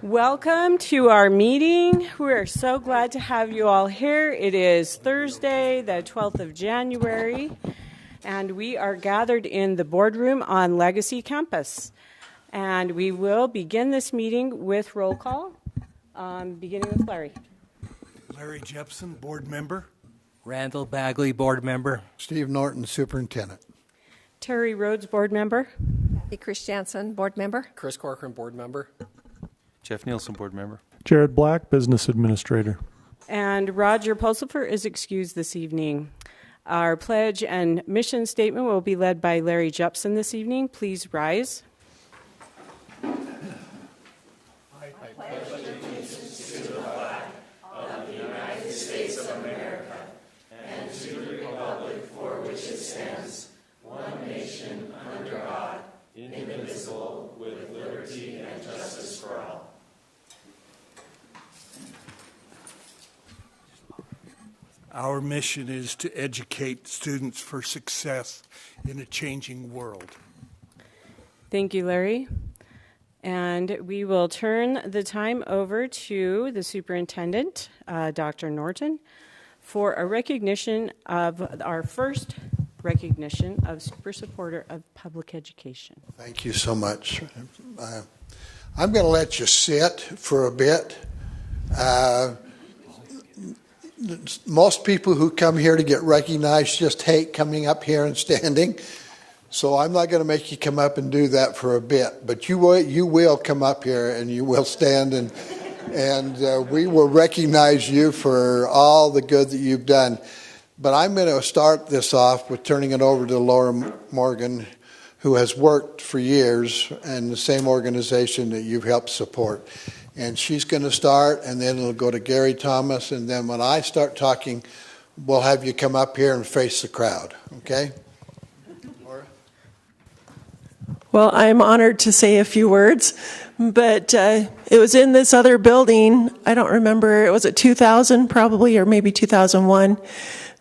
Welcome to our meeting. We are so glad to have you all here. It is Thursday, the 12th of January, and we are gathered in the boardroom on Legacy Campus. And we will begin this meeting with roll call, beginning with Larry. Larry Jepson, board member. Randall Bagley, board member. Steve Norton, superintendent. Terry Rhodes, board member. Kathy Christiansen, board member. Chris Corcoran, board member. Jeff Nielsen, board member. Jared Black, business administrator. And Roger Pulsifer is excused this evening. Our pledge and mission statement will be led by Larry Jepson this evening. Please rise. Our mission is to educate students for success in a changing world. Thank you, Larry. And we will turn the time over to the superintendent, Dr. Norton, for a recognition of our first recognition of Super Supporter of Public Education. Thank you so much. I'm going to let you sit for a bit. Most people who come here to get recognized just hate coming up here and standing. So I'm not going to make you come up and do that for a bit. But you will come up here and you will stand and we will recognize you for all the good that you've done. But I'm going to start this off with turning it over to Laura Morgan, who has worked for years in the same organization that you've helped support. And she's going to start, and then it'll go to Gary Thomas, and then when I start talking, we'll have you come up here and face the crowd, okay? Laura? Well, I'm honored to say a few words, but it was in this other building, I don't remember, was it 2000 probably, or maybe 2001,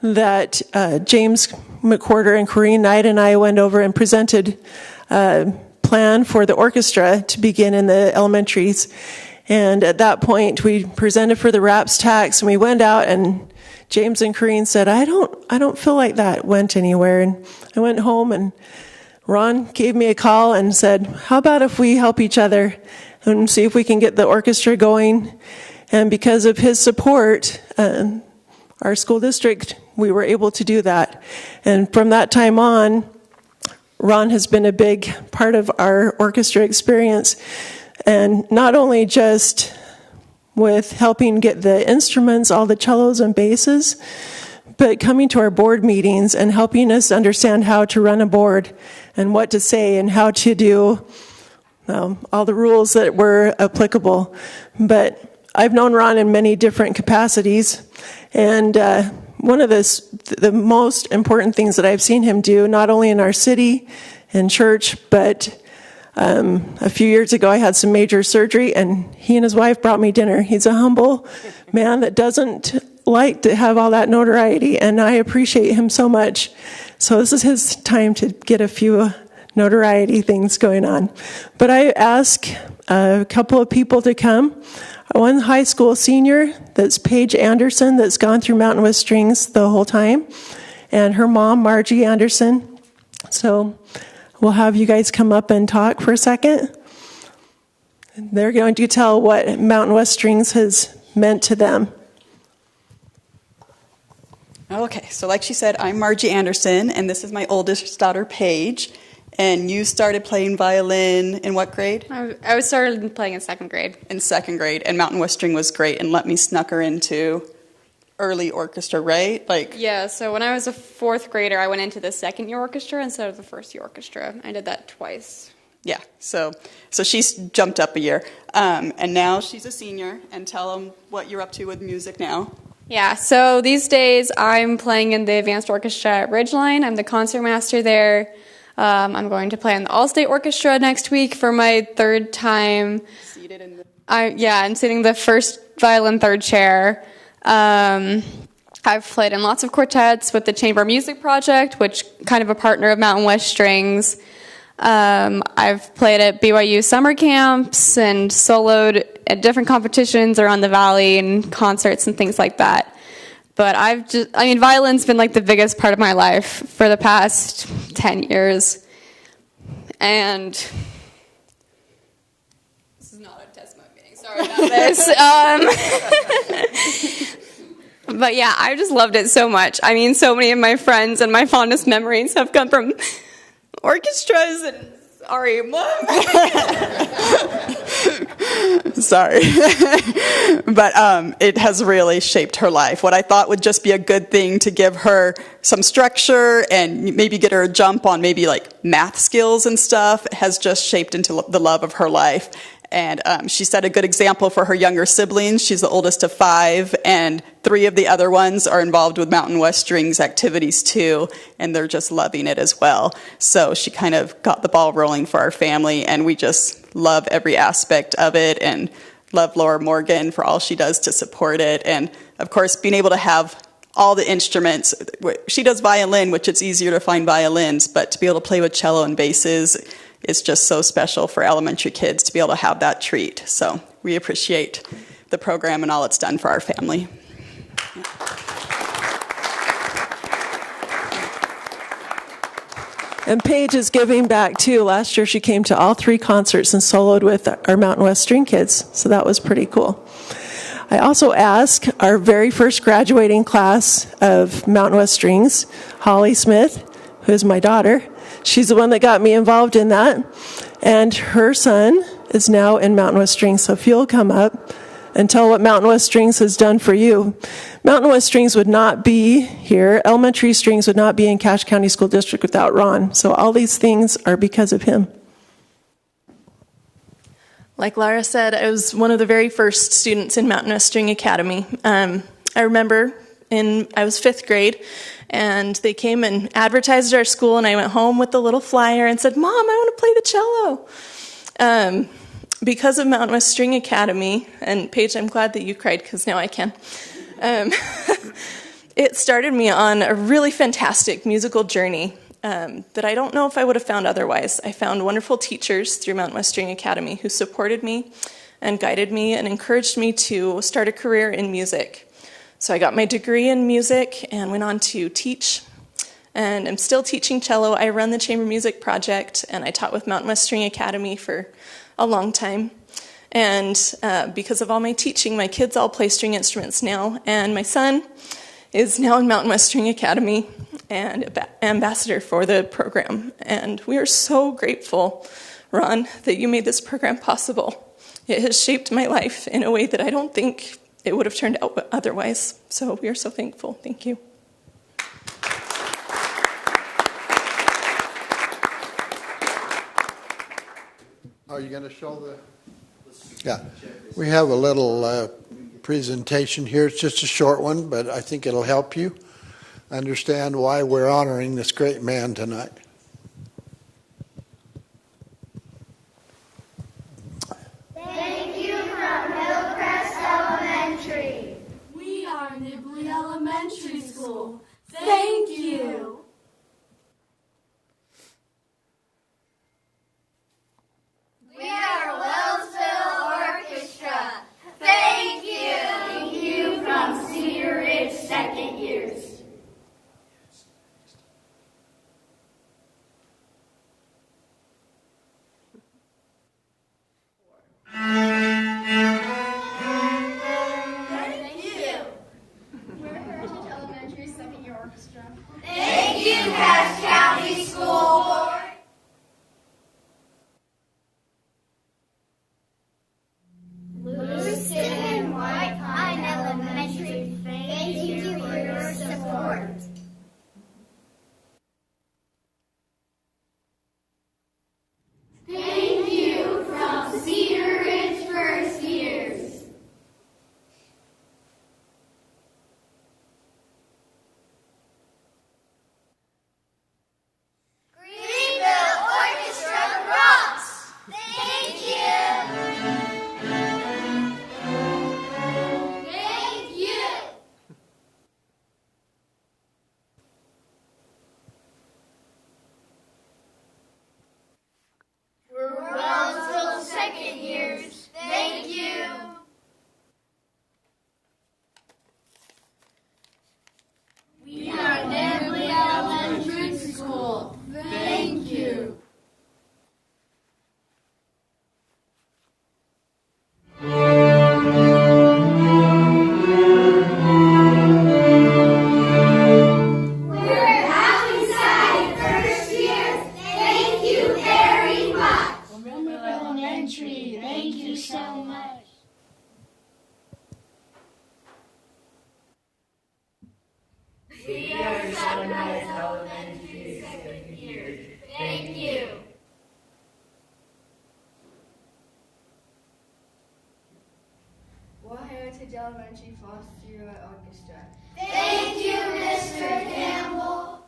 that James McWhorter and Corrine Knight and I went over and presented a plan for the orchestra to begin in the elementaries. And at that point, we presented for the RAPS tax, and we went out, and James and Corrine said, I don't feel like that went anywhere. And I went home, and Ron gave me a call and said, how about if we help each other and see if we can get the orchestra going? And because of his support, our school district, we were able to do that. And from that time on, Ron has been a big part of our orchestra experience. And not only just with helping get the instruments, all the cellos and basses, but coming to our board meetings and helping us understand how to run a board and what to say and how to do all the rules that were applicable. But I've known Ron in many different capacities, and one of the most important things that I've seen him do, not only in our city and church, but a few years ago, I had some major surgery, and he and his wife brought me dinner. He's a humble man that doesn't like to have all that notoriety, and I appreciate him so much. So this is his time to get a few notoriety things going on. But I ask a couple of people to come. One high school senior, that's Paige Anderson, that's gone through Mountain West Strings the whole time, and her mom, Margie Anderson. So we'll have you guys come up and talk for a second. They're going to tell what Mountain West Strings has meant to them. Okay, so like she said, I'm Margie Anderson, and this is my oldest daughter, Paige. And you started playing violin in what grade? I started playing in second grade. In second grade, and Mountain West String was great and let me snuck her into early orchestra, right? Yeah, so when I was a fourth grader, I went into the second year orchestra instead of the first year orchestra. I did that twice. Yeah, so she's jumped up a year. And now she's a senior, and tell them what you're up to with music now. Yeah, so these days I'm playing in the advanced orchestra at Ridgeline. I'm the concertmaster there. I'm going to play in the All-State Orchestra next week for my third time. Seated in the... I'm sitting the first violin third chair. I've played in lots of quartets with the Chamber Music Project, which kind of a partner of Mountain West Strings. I've played at BYU summer camps and soloed at different competitions around the valley and concerts and things like that. But violin's been like the biggest part of my life for the past 10 years. And this is not a testimony meeting, sorry about this. But yeah, I just loved it so much. I mean, so many of my friends and my fondest memories have come from orchestras and sorry, Mom. Sorry. But it has really shaped her life. What I thought would just be a good thing to give her some structure and maybe get her a jump on maybe like math skills and stuff has just shaped into the love of her life. And she set a good example for her younger siblings. She's the oldest of 5, and 3 of the other ones are involved with Mountain West Strings activities too, and they're just loving it as well. So she kind of got the ball rolling for our family, and we just love every aspect of it and love Laura Morgan for all she does to support it. And of course, being able to have all the instruments. She does violin, which it's easier to find violins, but to be able to play with cello and basses, it's just so special for elementary kids to be able to have that treat. So we appreciate the program and all it's done for our family. And Paige is giving back too. Last year she came to all 3 concerts and soloed with our Mountain West String Kids. So that was pretty cool. I also asked our very first graduating class of Mountain West Strings, Holly Smith, who is my daughter. She's the one that got me involved in that. And her son is now in Mountain West Strings. So if you'll come up and tell what Mountain West Strings has done for you. Mountain West Strings would not be here. Elementary Strings would not be in Cache County School District without Ron. So all these things are because of him. Like Lara said, I was one of the very first students in Mountain West String Academy. I remember I was 5th grade, and they came and advertised at our school, and I went home with the little flyer and said, Mom, I want to play the cello. Because of Mountain West String Academy, and Paige, I'm glad that you cried because now I can. It started me on a really fantastic musical journey that I don't know if I would have found otherwise. I found wonderful teachers through Mountain West String Academy who supported me and guided me and encouraged me to start a career in music. So I got my degree in music and went on to teach, and I'm still teaching cello. I run the Chamber Music Project, and I taught with Mountain West String Academy for a long time. And because of all my teaching, my kids all play string instruments now, and my son is now in Mountain West String Academy and ambassador for the program. And we are so grateful, Ron, that you made this program possible. It has shaped my life in a way that I don't think it would have turned out otherwise. So we are so thankful. Thank you. Are you going to show the... Yeah. We have a little presentation here. It's just a short one, but I think it'll help you understand why we're honoring this great man tonight. Thank you from Hillcrest Elementary. We are Nibley Elementary School. Thank you. We are Wellsville Orchestra. Thank you. Thank you from Cedar Ridge second years. elementary second years. Thank you. What Heritage Elementary foster you at orchestra? Thank you, Mr. Campbell.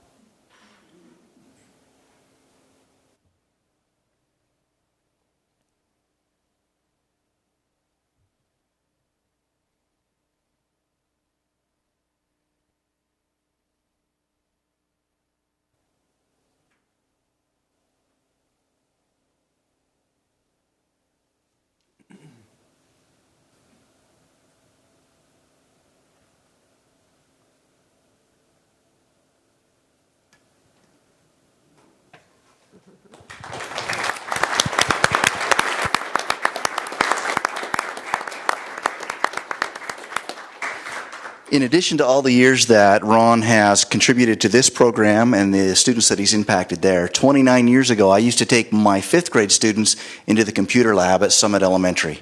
In addition to all the years that Ron has contributed to this program and the students that he's impacted there, 29 years ago I used to take my 5th grade students into the computer lab at Summit Elementary.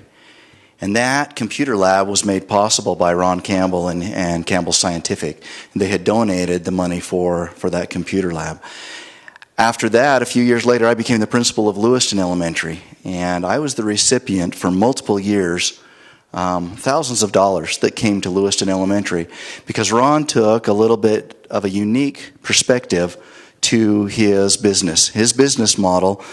And that computer lab was made possible by Ron Campbell and Campbell Scientific. They had donated the money for that computer lab. After that, a few years later, I became the principal of Lewiston Elementary. And I was the recipient for multiple years, thousands of dollars that came to Lewiston Elementary because Ron took a little bit of a unique perspective to his business. His business model,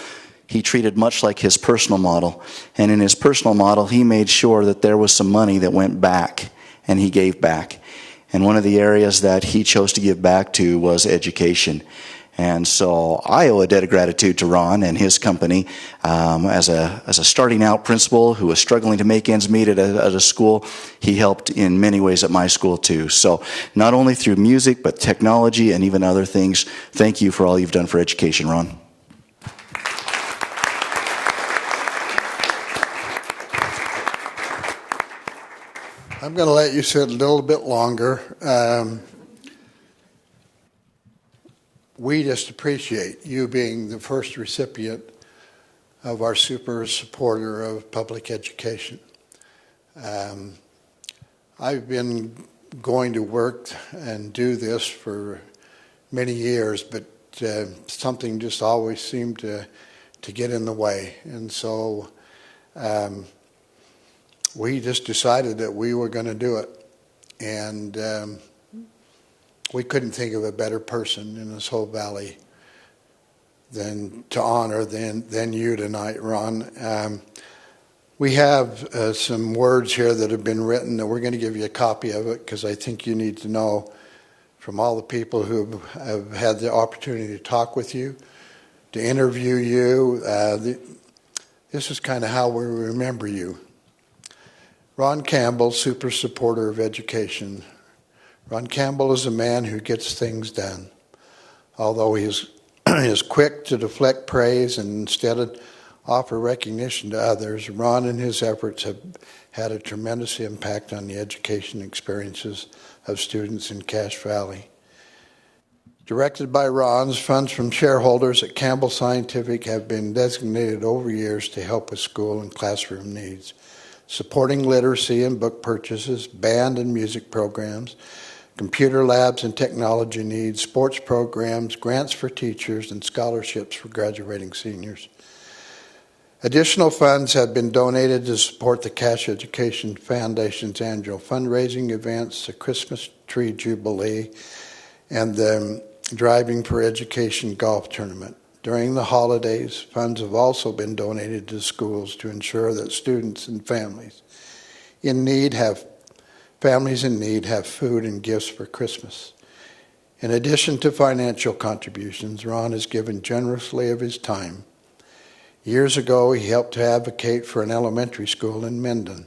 he treated much like his personal model. And in his personal model, he made sure that there was some money that went back, and he gave back. And one of the areas that he chose to give back to was education. And so I owe a debt of gratitude to Ron and his company as a starting out principal who was struggling to make ends meet at a school. He helped in many ways at my school too. So not only through music, but technology and even other things. Thank you for all you've done for education, Ron. I'm going to let you sit a little bit longer. We just appreciate you being the first recipient of our super supporter of public education. I've been going to work and do this for many years, but something just always seemed to get in the way. And so we just decided that we were going to do it. And we couldn't think of a better person in this whole valley than to honor than you tonight, Ron. We have some words here that have been written, and we're going to give you a copy of it because I think you need to know from all the people who have had the opportunity to talk with you, to interview you. This is kind of how we remember you. Ron Campbell, super supporter of education. Ron Campbell is a man who gets things done. Although he is quick to deflect praise and instead offer recognition to others, Ron and his efforts have had a tremendous impact on the education experiences of students in Cache Valley. Directed by Ron's, funds from shareholders at Campbell Scientific have been designated over years to help with school and classroom needs, supporting literacy and book purchases, band and music programs, computer labs and technology needs, sports programs, grants for teachers, and scholarships for graduating seniors. Additional funds have been donated to support the Cache Education Foundation's annual fundraising events, the Christmas Tree Jubilee, and the Driving for Education golf tournament. During the holidays, funds have also been donated to schools to ensure that students and families in need have food and gifts for Christmas. In addition to financial contributions, Ron has given generously of his time. Years ago, he helped to advocate for an elementary school in Mendon.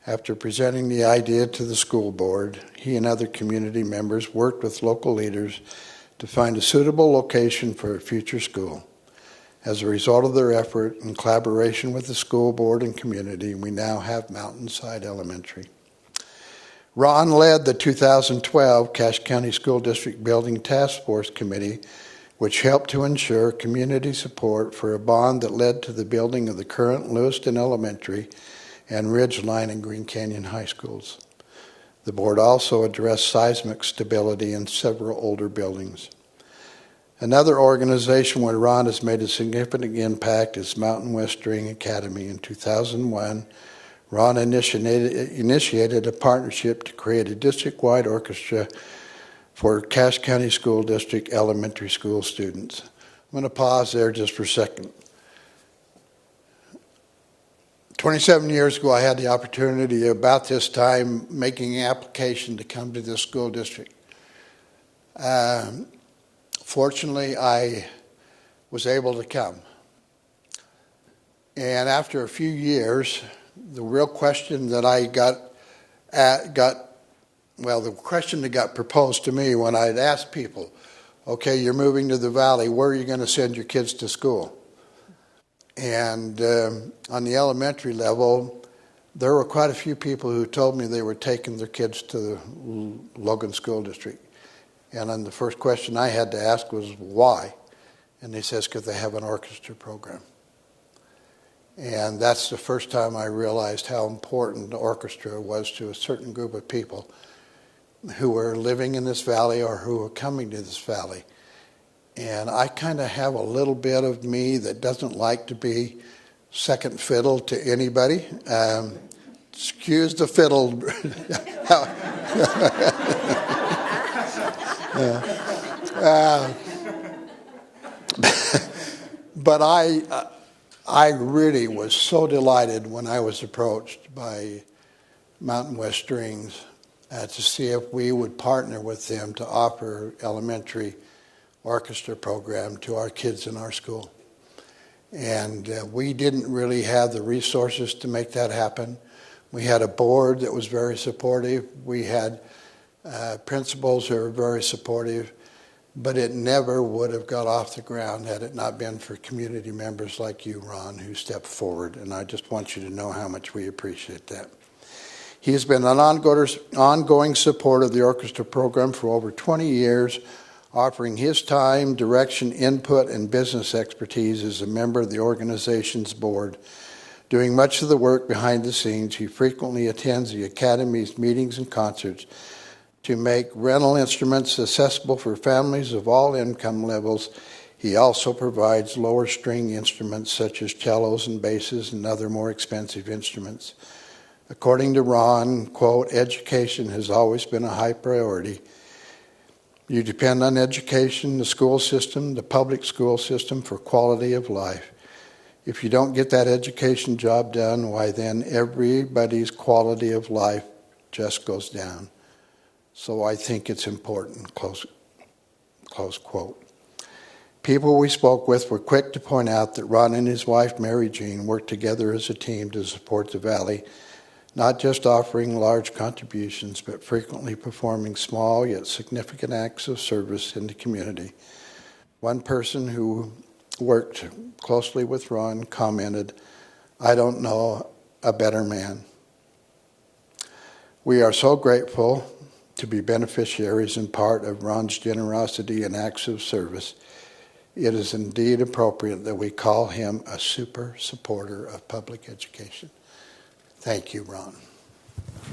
After presenting the idea to the school board, he and other community members worked with local leaders to find a suitable location for a future school. As a result of their effort in collaboration with the school board and community, we now have Mountainside Elementary. Ron led the 2012 Cache County School District Building Task Force Committee, which helped to ensure community support for a bond that led to the building of the current Lewiston Elementary and Ridgeline and Green Canyon High Schools. The board also addressed seismic stability in several older buildings. Another organization where Ron has made a significant impact is Mountain West String Academy. In 2001, Ron initiated a partnership to create a district-wide orchestra for Cache County School District elementary school students. I'm going to pause there just for a second. 27 years ago, I had the opportunity about this time making an application to come to this school district. Fortunately, I was able to come. And after a few years, the real question that I the question that got proposed to me when I'd asked people, okay, you're moving to the Valley, where are you going to send your kids to school? And on the elementary level, there were quite a few people who told me they were taking their kids to the Logan School District. And then the first question I had to ask was, why? And they says, because they have an orchestra program. And that's the first time I realized how important the orchestra was to a certain group of people who were living in this valley or who were coming to this valley. And I kind of have a little bit of me that doesn't like to be second fiddle to anybody. Excuse the fiddle. But I really was so delighted when I was approached by Mountain West Strings to see if we would partner with them to offer elementary orchestra program to our kids in our school. And we didn't really have the resources to make that happen. We had a board that was very supportive. We had principals who were very supportive, but it never would have got off the ground had it not been for community members like you, Ron, who stepped forward. And I just want you to know how much we appreciate that. He has been an ongoing supporter of the orchestra program for over 20 years, offering his time, direction, input, and business expertise as a member of the organization's board. Doing much of the work behind the scenes, he frequently attends the Academy's meetings and concerts to make rental instruments accessible for families of all income levels. He also provides lower string instruments such as cellos and basses and other more expensive instruments. According to Ron, quote, education has always been a high priority. You depend on education, the school system, the public school system for quality of life. If you don't get that education job done, why then everybody's quality of life just goes down. So I think it's important, close quote. People we spoke with were quick to point out that Ron and his wife, Mary Jean, worked together as a team to support the Valley, not just offering large contributions, but frequently performing small yet significant acts of service in the community. One person who worked closely with Ron commented, "I don't know a better man." We are so grateful to be beneficiaries and part of Ron's generosity and acts of service. It is indeed appropriate that we call him a super supporter of public education. Thank you, Ron.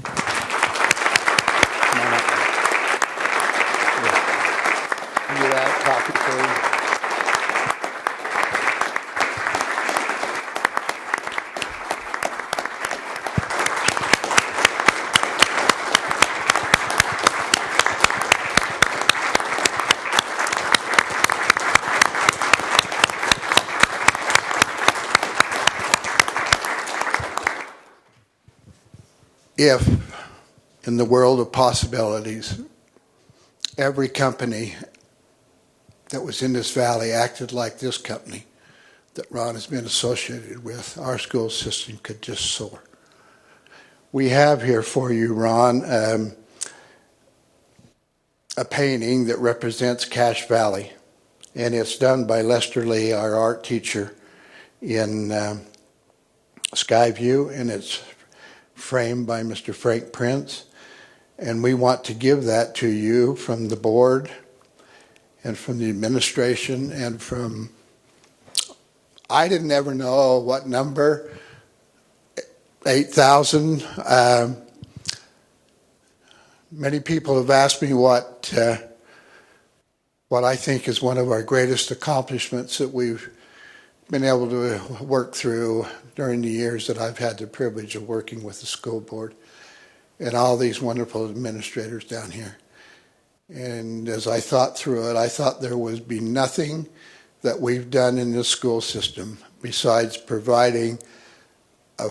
Give me that copy, please. If, in the world of possibilities, every company that was in this valley acted like this company that Ron has been associated with, our school system could just soar. We have here for you, Ron, a painting that represents Cache Valley, and it's done by Lester Lee, our art teacher in Skyview, and it's framed by Mr. Frank Prince, and we want to give that to you from the board and from the administration and from, I didn't ever know what number, 8,000. Many people have asked me what what I think is one of our greatest accomplishments that we've been able to work through during the years that I've had the privilege of working with the school board and all these wonderful administrators down here. And as I thought through it, I thought there would be nothing that we've done in this school system besides providing a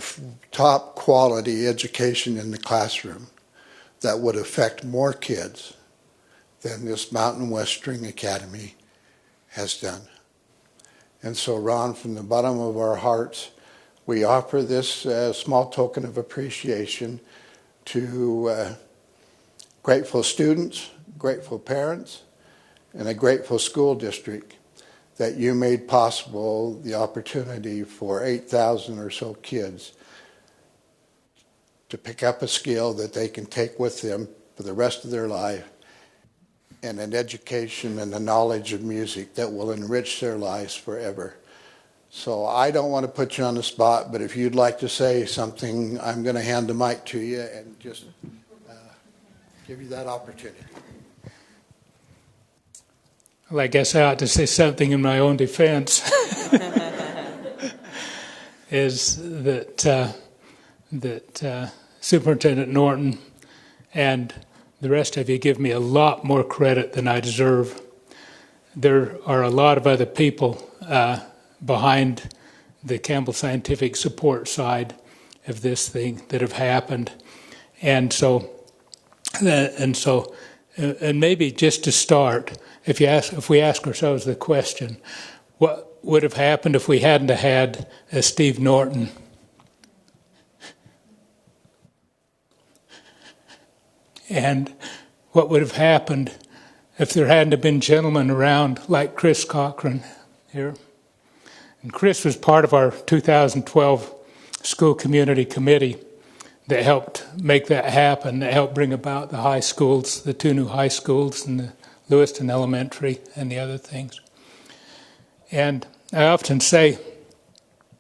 top quality education in the classroom that would affect more kids than this Mountain West String Academy has done. And so, Ron, from the bottom of our hearts, we offer this small token of appreciation to grateful students, grateful parents, and a grateful school district that you made possible the opportunity for 8,000 or so kids to pick up a skill that they can take with them for the rest of their life, and an education and a knowledge of music that will enrich their lives forever. So I don't want to put you on the spot, but if you'd like to say something, I'm going to hand the mic to you and just give you that opportunity. Well, I guess I ought to say something in my own defense. Is that Superintendent Norton and the rest of you give me a lot more credit than I deserve. There are a lot of other people behind the Campbell Scientific support side of this thing that have happened, and maybe just to start, if we ask ourselves the question, what would have happened if we hadn't had Steve Norton? And what would have happened if there hadn't been gentlemen around like Chris Cochran here? And Chris was part of our 2012 School Community Committee that helped make that happen, that helped bring about the high schools, the 2 new high schools, and the Lewiston Elementary, and the other things. And I often say,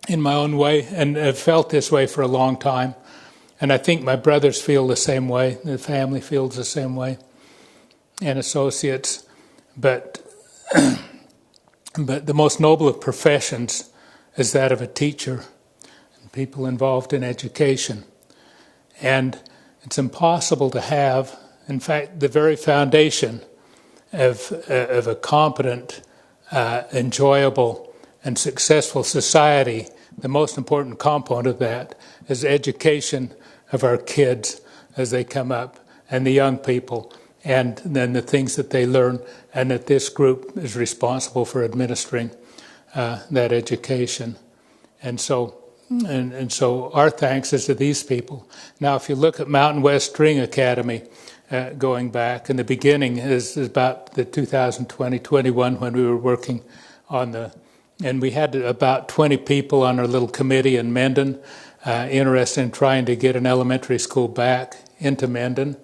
in my own way, and I've felt this way for a long time, and I think my brothers feel the same way, the family feels the same way, and associates, but the most noble of professions is that of a teacher, and people involved in education. And it's impossible to have, in fact, the very foundation of a competent, enjoyable, and successful society. The most important component of that is education of our kids as they come up, and the young people, and then the things that they learn, and that this group is responsible for administering that education. And so our thanks is to these people. Now, if you look at Mountain West String Academy, going back, in the beginning is about the 2020-21 when we were working on and we had about 20 people on our little committee in Mendon, interested in trying to get an elementary school back into Mendon.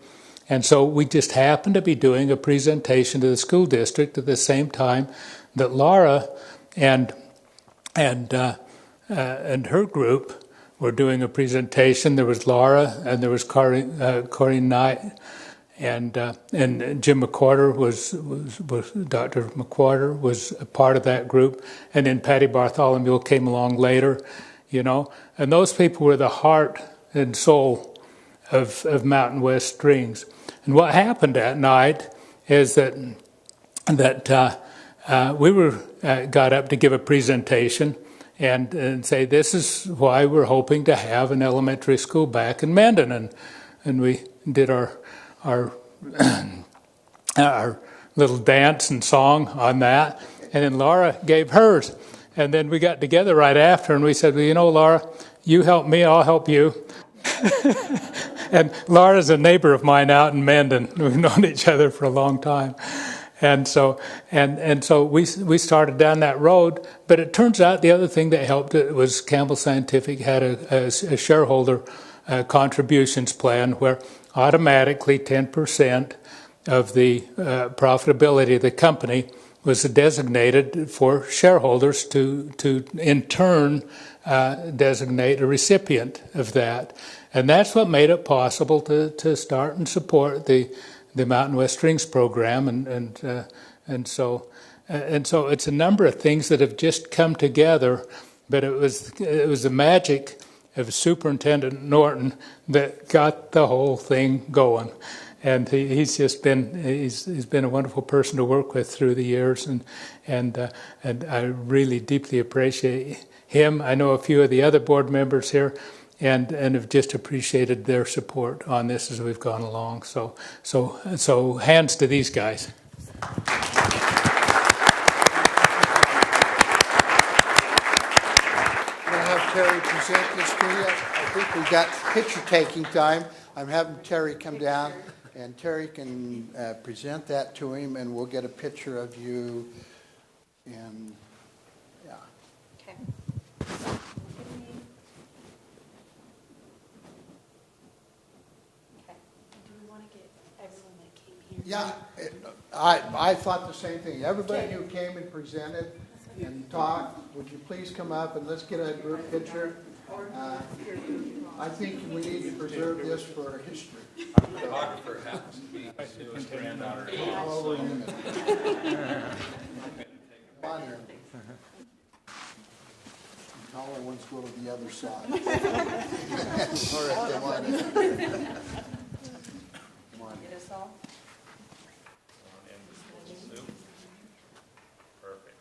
And so we just happened to be doing a presentation to the school district at the same time that Laura and her group were doing a presentation. There was Laura and there was Corey Knight, and Jim McQuarter was Dr. McQuarter was a part of that group, and then Patty Bartholomew came along later, and those people were the heart and soul of Mountain West Strings. And what happened that night is that we got up to give a presentation and say, this is why we're hoping to have an elementary school back in Mendon, and we did our little dance and song on that, and then Laura gave hers, and then we got together right after, and we said, well, Laura, you help me, I'll help you. And Laura's a neighbor of mine out in Mendon. We've known each other for a long time. And so we started down that road. But it turns out the other thing that helped it was Campbell Scientific had a shareholder contributions plan where automatically 10% of the profitability of the company was designated for shareholders to in turn designate a recipient of that. And that's what made it possible to start and support the Mountain West Strings program and And so it's a number of things that have just come together, but it was the magic of Superintendent Norton that got the whole thing going. And he's been a wonderful person to work with through the years, and I really deeply appreciate him. I know a few of the other board members here, and have just appreciated their support on this as we've gone along. So hands to these guys. Terry present this to you. I think we've got picture taking time. I'm having Terry come down, and Terry can present that to him, and we'll get a picture of you. And yeah. Okay. Yeah, I thought the same thing. Everybody who came and presented and talked, would you please come up and let's get a group picture? I think we need to preserve this for history. Our photographer happens to be his newest granddaughter. Oh, wait a minute. Come on here. The taller ones go to the other side. All right, come on in. Come on. Get us all. Perfect.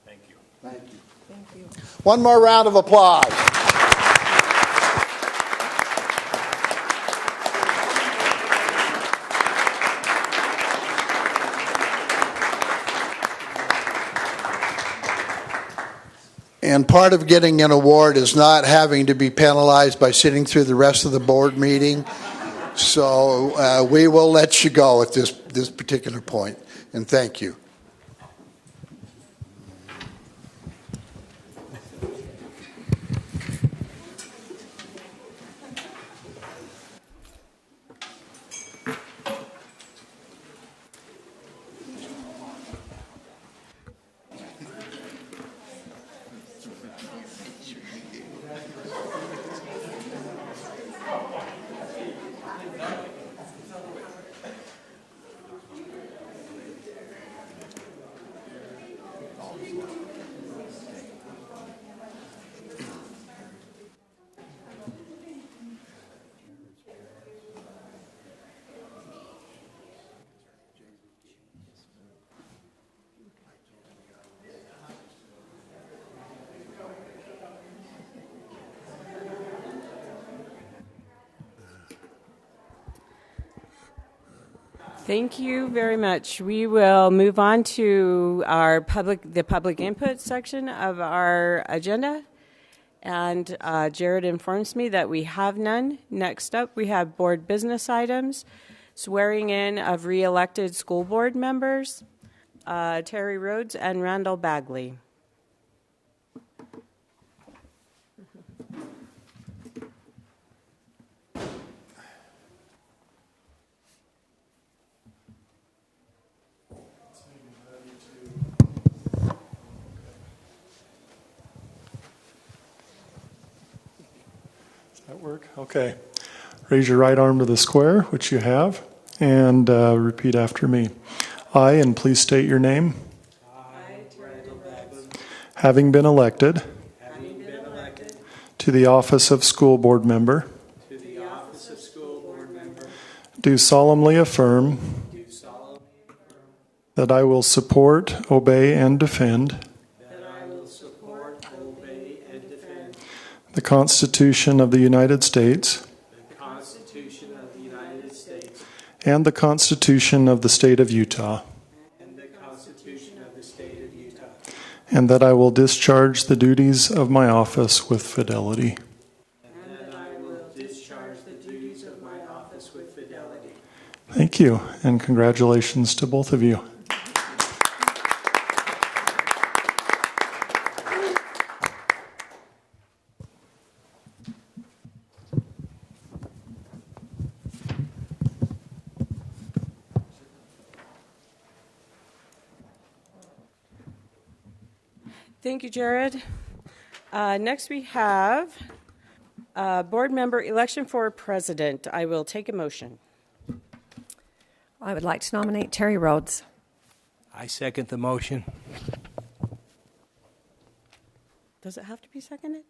Thank you. Thank you. Thank you. One more round of applause. And part of getting an award is not having to be penalized by sitting through the rest of the board meeting. So we will let you go at this particular point. And thank you. Thank you very much. We will move on to the public input section of our agenda. And Jared informs me that we have none. Next up, we have board business items, swearing in of re-elected school board members, Terry Rhodes and Randall Bagley. That work? Okay. Raise your right arm to the square, which you have, and repeat after me. I, and please state your name. I, Randall Bagley. Having been elected to the office of school board member, do solemnly affirm that I will support, obey, and defend the Constitution of the United States and the Constitution of the State of Utah, and that I will discharge the duties of my office with fidelity. Thank you, and congratulations to both of you. Thank you, Jared. Next we have board member election for president. I will take a motion. I would like to nominate Terry Rhodes. I second the motion. Does it have to be seconded?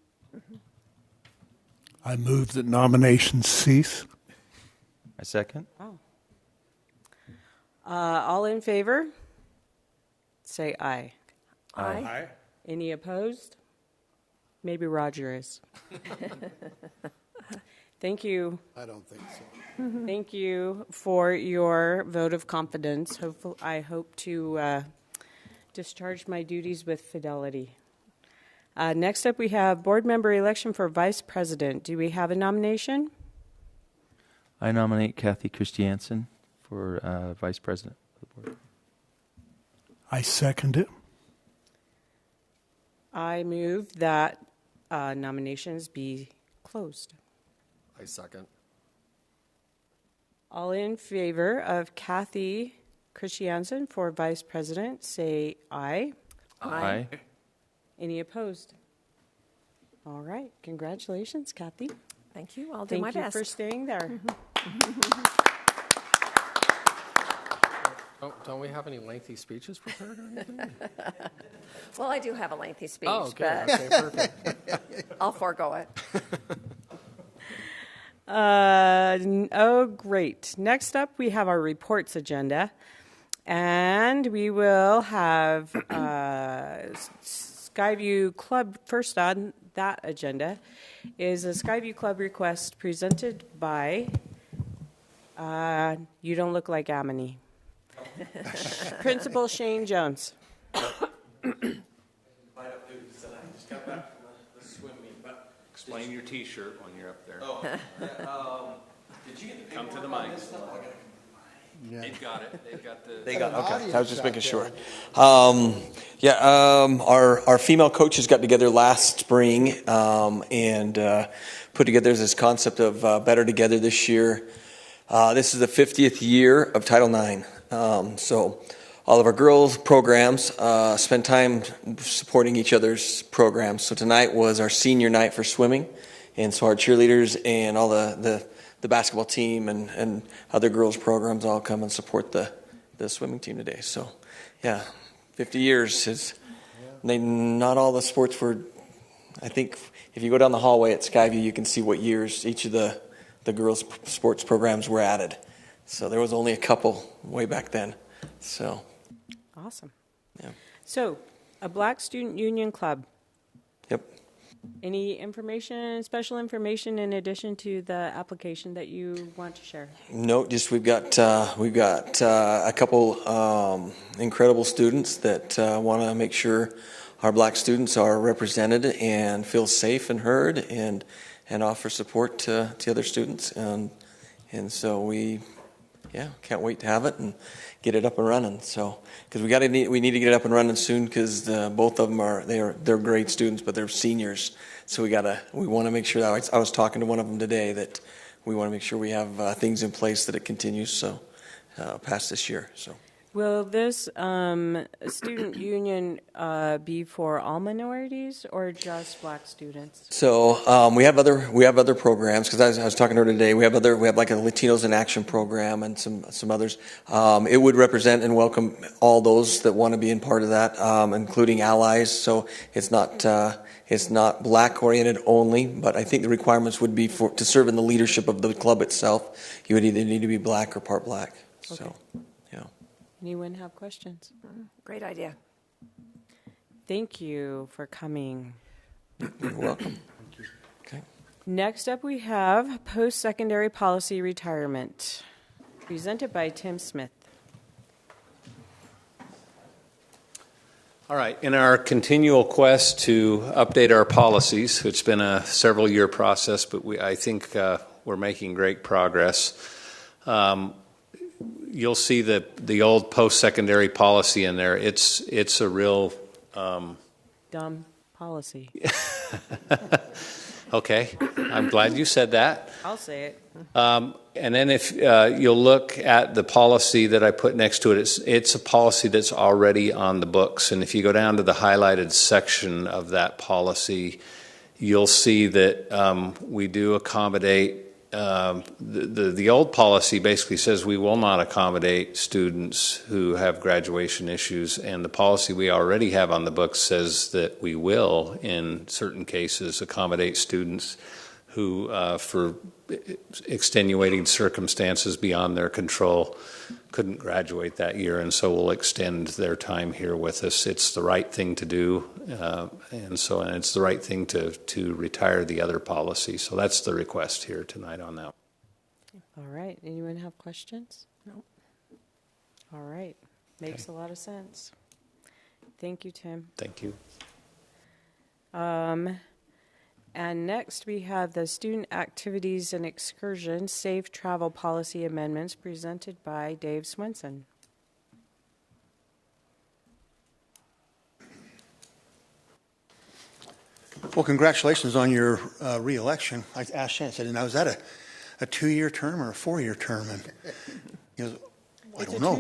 I move that nominations cease. I second. Oh. All in favor? Say aye. Aye. Any opposed? Maybe Roger is. Thank you. I don't think so. Thank you for your vote of confidence. Hopefully, I hope to discharge my duties with fidelity. Next up, we have board member election for vice president. Do we have a nomination? I nominate Kathy Christiansen for vice president of the board. I second it. I move that nominations be closed. I second. All in favor of Kathy Christiansen for vice president, say aye. Aye. Any opposed? All right. Congratulations, Kathy. Thank you. I'll do my Thank best. you for staying there. Don't we have any lengthy speeches prepared or anything? Well, I do have a lengthy speech, Oh, okay. but Okay, perfect. I'll forego it. Great. Next up, we have our reports agenda. And we will have Skyview Club. First on that agenda is a Skyview Club request presented by You Don't Look Like Amity. Principal Shane Jones. Explain your T-shirt when you're up there. Did you get the Come to the mic. They've got it. They've got the. They got okay. I was just making sure. Our female coaches got together last spring and put together this concept of Better Together this year. This is the 50th year of Title IX. So all of our girls' programs spend time supporting each other's programs. So tonight was our senior night for swimming, and so our cheerleaders and all the basketball team and other girls' programs all come and support the swimming team today. So, 50 years is not all the sports were. I think if you go down the hallway at Skyview, you can see what years each of the girls' sports programs were added. So there was only a couple way back then. So awesome. Yeah. So, a Black Student Union Club. Yep. Any information, special information, in addition to the application that you want to share? No, just we've got a couple incredible students that want to make sure our Black students are represented and feel safe and heard and offer support to other students, and so we can't wait to have it and get it up and running. So because we need to get it up and running soon, because both of them they're great students, but they're seniors. So we want to make sure that I was talking to one of them today that we want to make sure we have things in place that it continues past this year. So. Will this student union be for all minorities or just Black students? So we have other programs, because I was talking to her today. We have like a Latinos in Action program and some others. It would represent and welcome all those that want to be in part of that, including allies. So it's not Black oriented only, but I think the requirements would be to serve in the leadership of the club itself. You would either need to be Black or part Black. Okay. So. Anyone have questions? Great idea. Thank you for coming. You're welcome. Okay. Next up, we have post-secondary policy retirement, presented by Tim Smith. All right. In our continual quest to update our policies, it's been a several-year process, but I think we're making great progress. You'll see the old post-secondary policy in there. It's a real dumb policy. Okay, I'm glad you said that. I'll say it. And then if you'll look at the policy that I put next to it, it's a policy that's already on the books. And if you go down to the highlighted section of that policy, you'll see that we do accommodate the old policy basically says we will not accommodate students who have graduation issues, and the policy we already have on the books says that we will, in certain cases, accommodate students who, for extenuating circumstances beyond their control, couldn't graduate that year, and so we'll extend their time here with us. It's the right thing to do, and it's the right thing to retire the other policy. So that's the request here tonight on that. All right. Anyone have questions? No. All right. Makes a lot of sense. Thank you, Tim. Thank you. And next we have the Student Activities and Excursions Safe Travel Policy Amendments presented by Dave Swenson. Well, congratulations on your re-election. I asked Shannon, I said, now, is that a 2-year term or a 4-year term? And he goes, I don't know.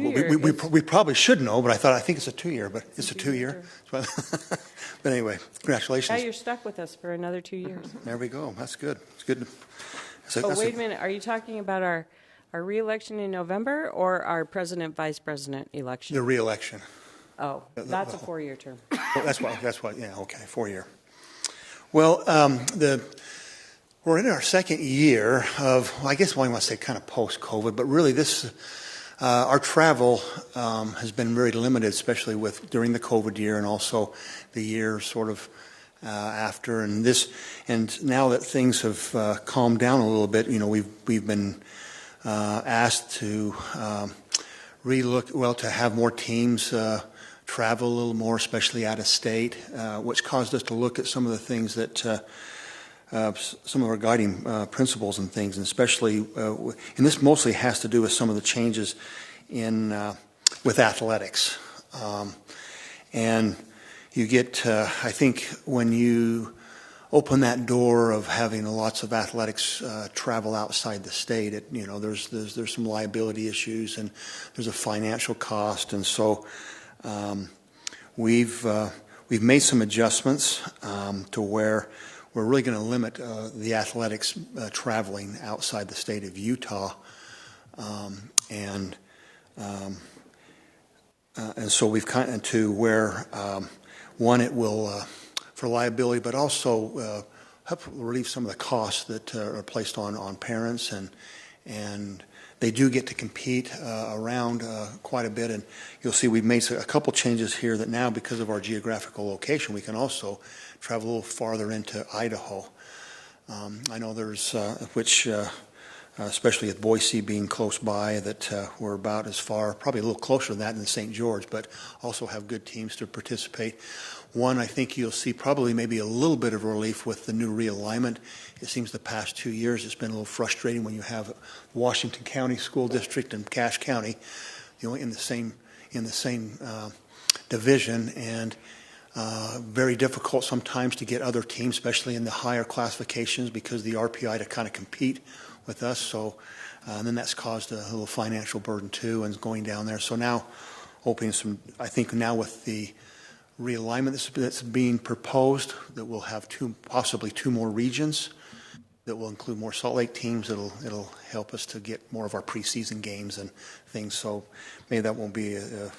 We probably should know, but I think it's a 2-year, but it's a 2-year. But anyway, congratulations. Now you're stuck with us for another 2 years. There we go. That's good. It's good. Wait a minute. Are you talking about our re-election in November or our president, vice president election? The re-election. Oh, that's a 4-year term. Well, that's why. Yeah, okay, 4-year. Well, we're in our second year of, I guess I want to say kind of post-COVID, but really our travel has been very limited, especially during the COVID year and also the year sort of after. And now that things have calmed down a little bit, we've been asked to to have more teams travel a little more, especially out of state, which caused us to look at some of the things that some of our guiding principles and things, and especially, and this mostly has to do with some of the changes with athletics. And you get, I think, when you open that door of having lots of athletics travel outside the state, there's some liability issues and there's a financial cost, and so we've made some adjustments to where we're really going to limit the athletics traveling outside the state of Utah, and so we've kind of to where one, it will for liability, but also help relieve some of the costs that are placed on parents, and they do get to compete around quite a bit. And you'll see we've made a couple changes here that now, because of our geographical location, we can also travel a little farther into Idaho. I know there's, especially with Boise being close by, that we're about as far, probably a little closer to that than St. George, but also have good teams to participate. One, I think you'll see probably maybe a little bit of relief with the new realignment. It seems the past 2 years it's been a little frustrating when you have Washington County School District and Cache County, in the same division, and very difficult sometimes to get other teams, especially in the higher classifications, because the RPI to kind of compete with us. So and then that's caused a little financial burden too, and going down there. So now, I think now with the realignment that's being proposed, that we'll have possibly two more regions that will include more Salt Lake teams. It'll help us to get more of our preseason games and things. So maybe that won't be as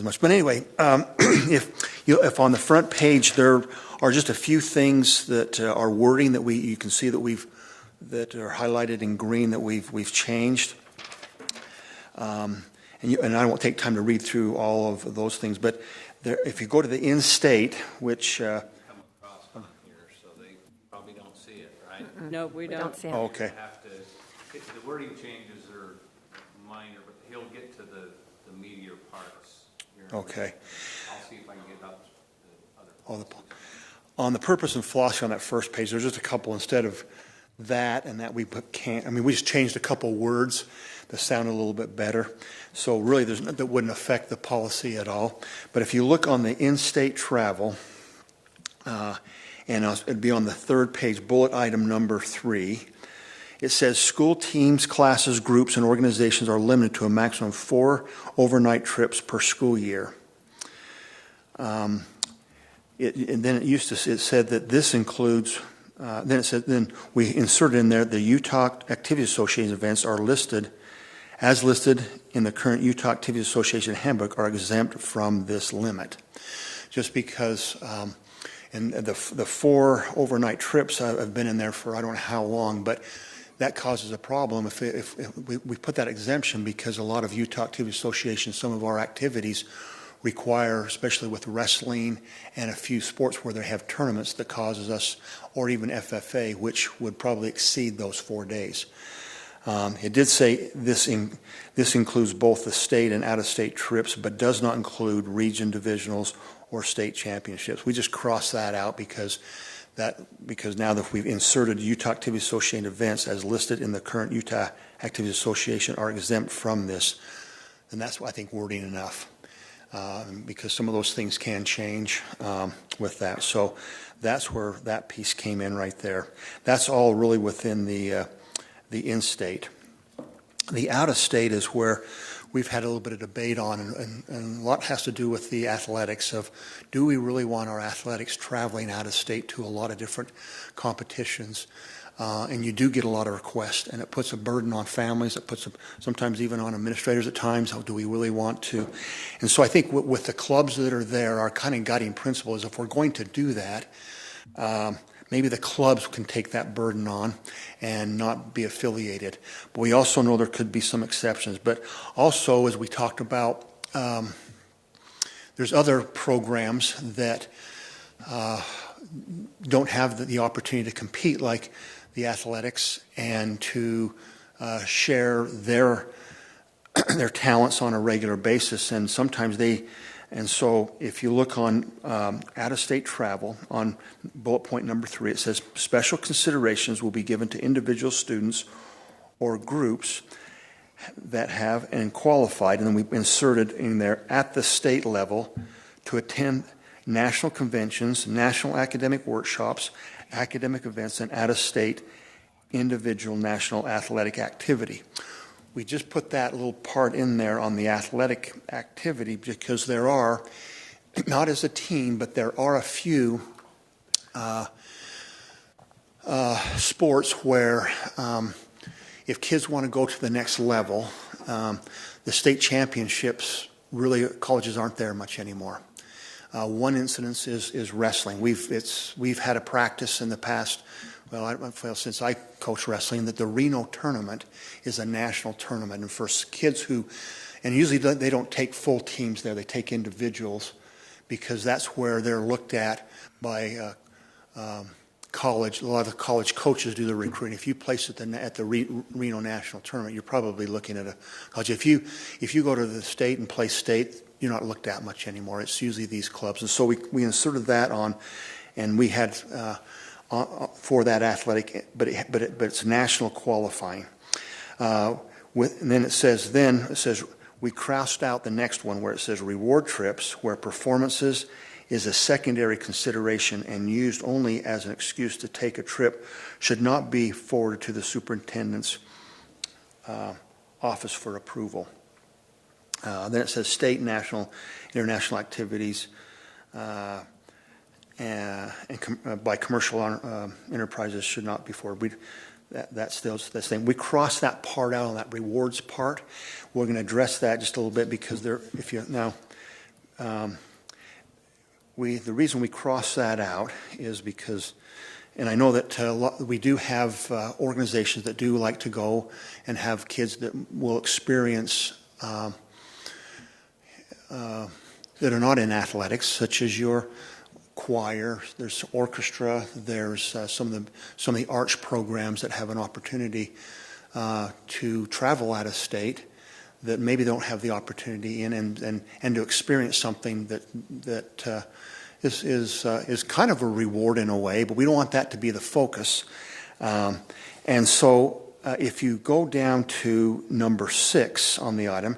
much. But anyway, if on the front page there are just a few things that are wording that you can see that are highlighted in green that we've changed. And I won't take time to read through all of those things, but if you go to the in-state, which Come across on here, so they probably don't see it, right? No, we don't see it. Oh, okay. The wording changes are minor, but he'll get to the meatier parts here. Okay. I'll see if I can get up the other. On the purpose and philosophy on that first page, there's just a couple instead of that and that we put can't. I mean, we just changed a couple words that sound a little bit better. So really, that wouldn't affect the policy at all. But if you look on the in-state travel, and it'd be on the third page, bullet item number 3. It says school teams, classes, groups, and organizations are limited to a maximum of 4 overnight trips per school year. And then it said that this includes then it said, then we inserted in there the Utah Activity Association events are listed in the current Utah Activity Association handbook are exempt from this limit. Just because, and the 4 overnight trips I've been in there for I don't know how long, but that causes a problem if we put that exemption, because a lot of Utah Activity Association, some of our activities require, especially with wrestling and a few sports where they have tournaments that causes us, or even FFA, which would probably exceed those 4 days. It did say this includes both the state and out-of-state trips, but does not include region divisionals or state championships. We just crossed that out because now that we've inserted Utah Activity Association events as listed in the current Utah Activity Association are exempt from this, and that's, I think, wording enough. Because some of those things can change with that. So that's where that piece came in right there. That's all really within the in-state. The out-of-state is where we've had a little bit of debate on, and a lot has to do with the athletics of, do we really want our athletics traveling out-of-state to a lot of different competitions? And you do get a lot of requests, and it puts a burden on families. It puts sometimes even on administrators at times. How do we really want to? And so I think with the clubs that are there, our kind of guiding principle is if we're going to do that, maybe the clubs can take that burden on and not be affiliated. But we also know there could be some exceptions. But also, as we talked about, there's other programs that don't have the opportunity to compete, like the athletics, and to share their talents on a regular basis. And sometimes and so if you look on out-of-state travel, on bullet point number 3, it says special considerations will be given to individual students or groups that have and qualified, and then we inserted in there at the state level to attend national conventions, national academic workshops, academic events, and out-of-state individual national athletic activity. We just put that little part in there on the athletic activity because there are, not as a team, but there are a few sports where if kids want to go to the next level, the state championships, really colleges aren't there much anymore. One incidence is wrestling. We've had a practice in the past, since I coach wrestling, that the Reno tournament is a national tournament. And for kids and usually they don't take full teams there, they take individuals, because that's where they're looked at by college. A lot of the college coaches do the recruiting. If you place at the Reno National Tournament, you're probably looking at a college. If you go to the state and play state, you're not looked at much anymore. It's usually these clubs. And so we inserted that on, and we had for that athletic, but it's national qualifying. And then it says we crossed out the next one where it says reward trips, where performances is a secondary consideration and used only as an excuse to take a trip, should not be forwarded to the superintendent's office for approval. Then it says state, national, international activities by commercial enterprises should not be forwarded. That's still the same. We crossed that part out on that rewards part. We're going to address that just a little bit because the reason we cross that out is because, and I know that we do have organizations that do like to go and have kids that will experience that are not in athletics, such as your choir, there's orchestra, there's some of the arts programs that have an opportunity to travel out of state that maybe don't have the opportunity in, and to experience something that is kind of a reward in a way, but we don't want that to be the focus. And so if you go down to number 6 on the item,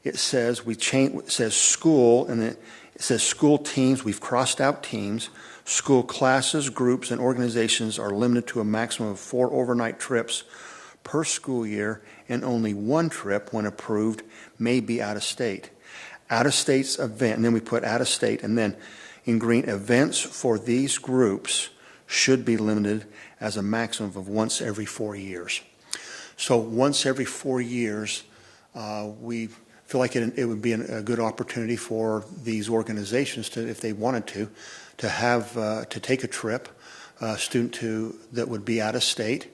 it says it says school, and it says school teams. We've crossed out teams. School classes, groups, and organizations are limited to a maximum of 4 overnight trips per school year, and only 1 trip, when approved, may be out of state. Out of state's event, and then we put out of state, and then in green, events for these groups should be limited as a maximum of once every 4 years. So once every 4 years, we feel like it would be a good opportunity for these organizations to, if they wanted to have to take a trip, student that would be out of state.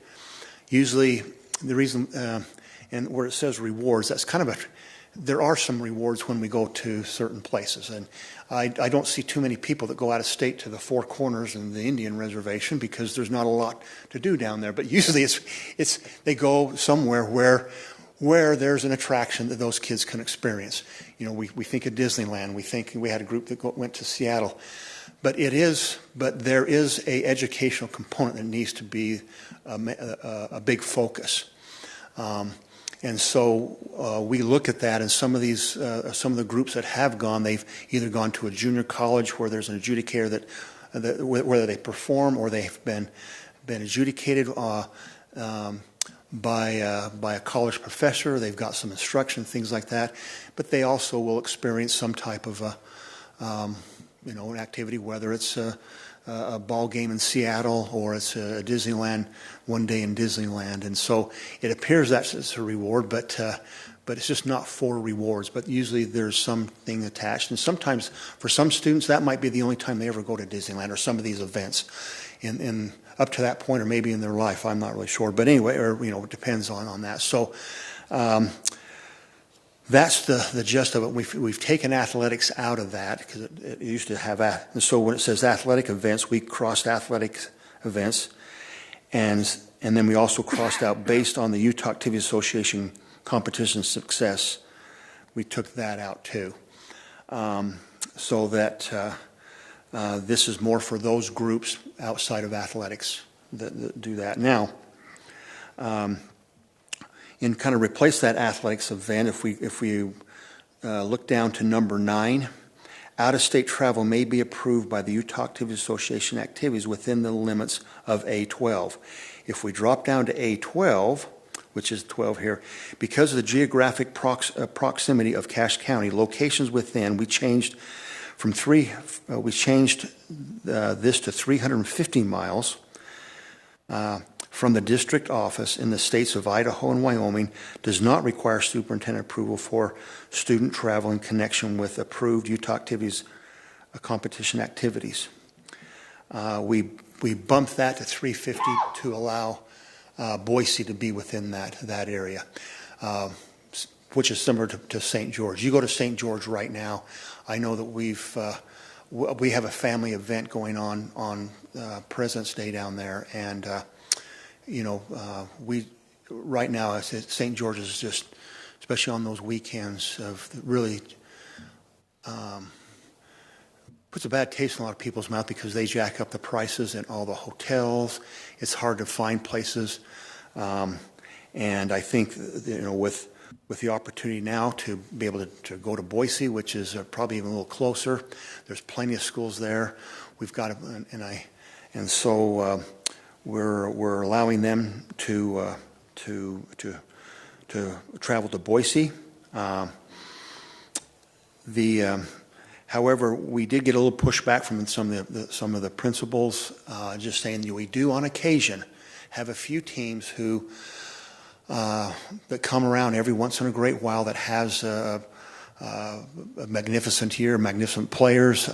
Usually, the reason and where it says rewards, that's kind of there are some rewards when we go to certain places, and I don't see too many people that go out of state to the Four Corners and the Indian Reservation because there's not a lot to do down there. But usually, it's they go somewhere where there's an attraction that those kids can experience. You know, we think of Disneyland. We had a group that went to Seattle, but there is a educational component that needs to be a big focus. And so we look at that, and some of the groups that have gone, they've either gone to a junior college where there's an adjudicator that whether they perform or they've been adjudicated by a college professor. They've got some instruction, things like that, but they also will experience some type of an activity, whether it's a ball game in Seattle or it's a Disneyland, one day in Disneyland. And so it appears that it's a reward, but it's just not for rewards. But usually there's something attached. And sometimes for some students, that might be the only time they ever go to Disneyland or some of these events in up to that point, or maybe in their life. I'm not really sure. But anyway, it depends on that. So that's the gist of it. We've taken athletics out of that because it used to have that. And so when it says athletic events, we crossed athletic events, and then we also crossed out based on the Utah Activity Association competition success. We took that out too, so that this is more for those groups outside of athletics that do that now. And kind of replace that athletics event, if we look down to number 9, out-of-state travel may be approved by the Utah Activity Association activities within the limits of A12. If we drop down to A12, which is 12 here, because of the geographic proximity of Cache County, locations within, we changed this to 350 miles. From the district office in the states of Idaho and Wyoming does not require superintendent approval for student travel in connection with approved Utah activities, competition activities. We bumped that to 350 to allow Boise to be within that area, which is similar to St. George. You go to St. George right now, I know that we have a family event going on President's Day down there, and we right now St. George is just, especially on those weekends, of really puts a bad taste in a lot of people's mouth because they jack up the prices in all the hotels. It's hard to find places, and I think with the opportunity now to be able to go to Boise, which is probably even a little closer. There's plenty of schools there. We've got so. We're allowing them to travel to Boise. However, we did get a little pushback from some of the principals, just saying that we do on occasion have a few teams who that come around every once in a great while that has a magnificent year, magnificent players.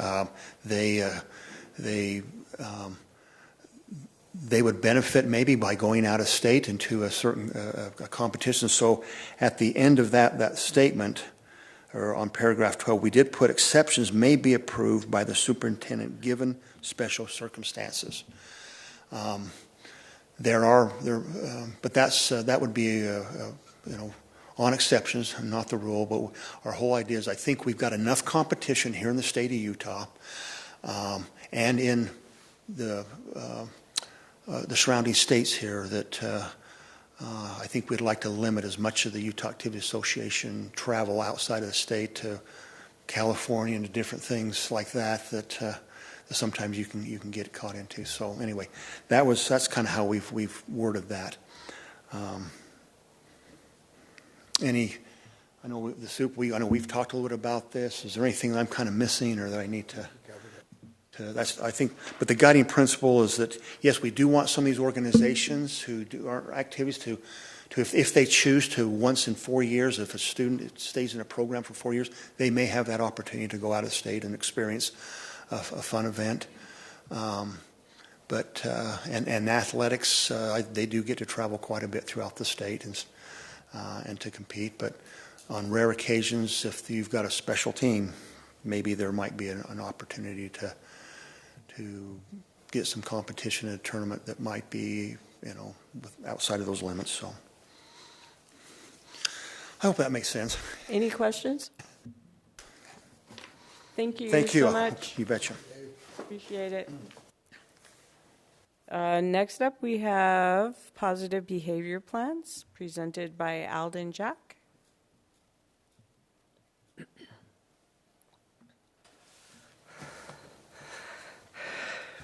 They would benefit maybe by going out of state into a certain competition. So at the end of that statement, or on paragraph 12, we did put exceptions may be approved by the superintendent given special circumstances. But that would be on exceptions, not the rule. But our whole idea is I think we've got enough competition here in the state of Utah, and in the surrounding states here that I think we'd like to limit as much of the Utah Activity Association travel outside of the state to California and to different things like that sometimes you can get caught into. So anyway, that's kind of how we've worded that. I know we've talked a little bit about this. Is there anything that I'm kind of missing or that I need to that's, I think, but the guiding principle is that, yes, we do want some of these organizations who do our activities to if they choose to, once in 4 years, if a student stays in a program for 4 years, they may have that opportunity to go out of state and experience a fun event. But athletics, they do get to travel quite a bit throughout the state and to compete. But on rare occasions, if you've got a special team, maybe there might be an opportunity to get some competition in a tournament that might be, outside of those limits. So I hope that makes sense. Any questions? Thank you. Thank you so much. You betcha. Appreciate it. Next up, we have positive behavior plans presented by Alden Jack.